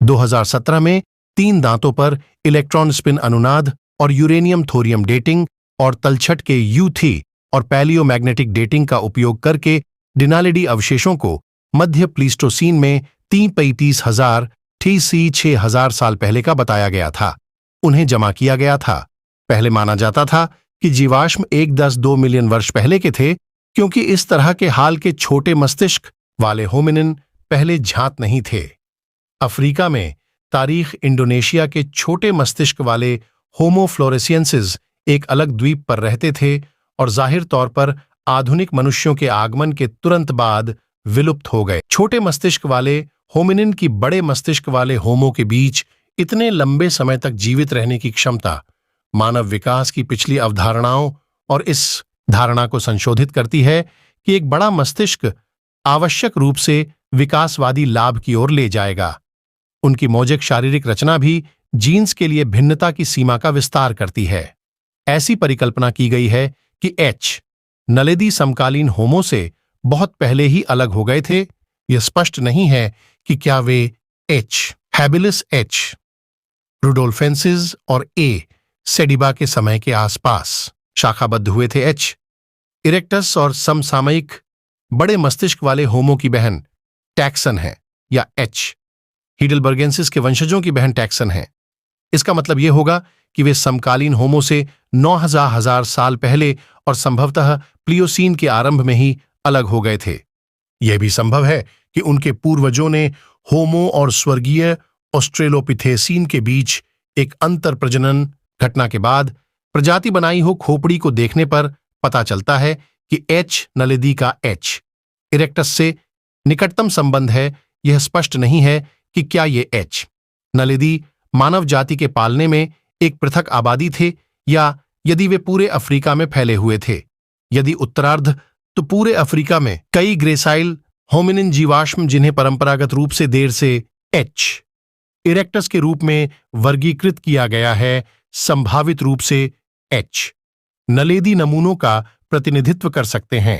2017 में 3 दांतों पर इलेक्ट्रॉन स्पिन अनुनाद और यूरेनियम थोरियम डेटिंग और तलछट के U3 और पैलियोमैग्नेटिक डेटिंग का उपयोग करके डिनालिडी अवशेषों को मध्य प्लीस्टोसीन में 335,000 TC 6,000 साल पहले का बताया गया था। उन्हें जमा किया गया था। पहले माना जाता था कि जीवाश्म 1.2 मिलियन वर्ष पहले के थे, क्योंकि इस तरह के हाल के छोटे मस्तिष्क वाले होमिनिन पहले ज्ञात नहीं थे। अफ्रीका में तारीख इंडोनेशिया के छोटे मस्तिष्क वाले होमो फ्लोरेसियंसिस एक अलग द्वीप पर रहते थे और जाहिर तौर पर आधुनिक मनुष्यों के आगमन के तुरंत बाद विलुप्त हो गए। छोटे मस्तिष्क वाले होमिनिन की बड़े मस्तिष्क वाले होमो के बीच इतने लंबे समय तक जीवित रहने की क्षमता मानव विकास की पिछली अवधारणाओं और इस धारणा को संशोधित करती है कि एक बड़ा मस्तिष्क आवश्यक रूप से विकासवादी लाभ की ओर ले जाएगा। उनकी मौलिक शारीरिक रचना भी जीन्स के लिए भिन्नता की सीमा का विस्तार करती है। ऐसी परिकल्पना की गई है कि एच नलेदी समकालीन होमो से बहुत पहले ही अलग हो गए थे। यह स्पष्ट नहीं है कि क्या वे एच हैबिलिस एच रुडोल्फेंसिस और ए सेडिबा के समय के आसपास शाखाबद्ध हुए थे। एच इरेक्टस और समसामयिक बड़े मस्तिष्क वाले होमो की बहन टैक्सन है, या एच हीडलबर्गेंसिस के वंशजों की बहन टैक्सन है। इसका मतलब यह होगा कि वे समकालीन होमो से 9,000 साल पहले और संभवतः प्लियोसीन के आरंभ में ही अलग हो गए थे। यह भी संभव है कि उनके पूर्वजों ने होमो और स्वर्गीय ऑस्ट्रेलोपिथेसीन के बीच एक अंतर प्रजनन घटना के बाद प्रजाति बनाई हो। खोपड़ी को देखने पर पता चलता है कि एच नलेदी का एच इरेक्टस से निकटतम संबंध है। यह स्पष्ट नहीं है कि क्या ये एच नलेदी मानव जाति के पालने में एक पृथक आबादी थे या यदि वे पूरे अफ्रीका में फैले हुए थे। यदि उत्तरार्ध, तो पूरे अफ्रीका में कई ग्रेसाइल होमिनिन जीवाश्म जिन्हें परंपरागत रूप से देर से एच इरेक्टस के रूप में वर्गीकृत किया गया है, संभावित रूप से एच नलेदी नमूनों का प्रतिनिधित्व कर सकते हैं।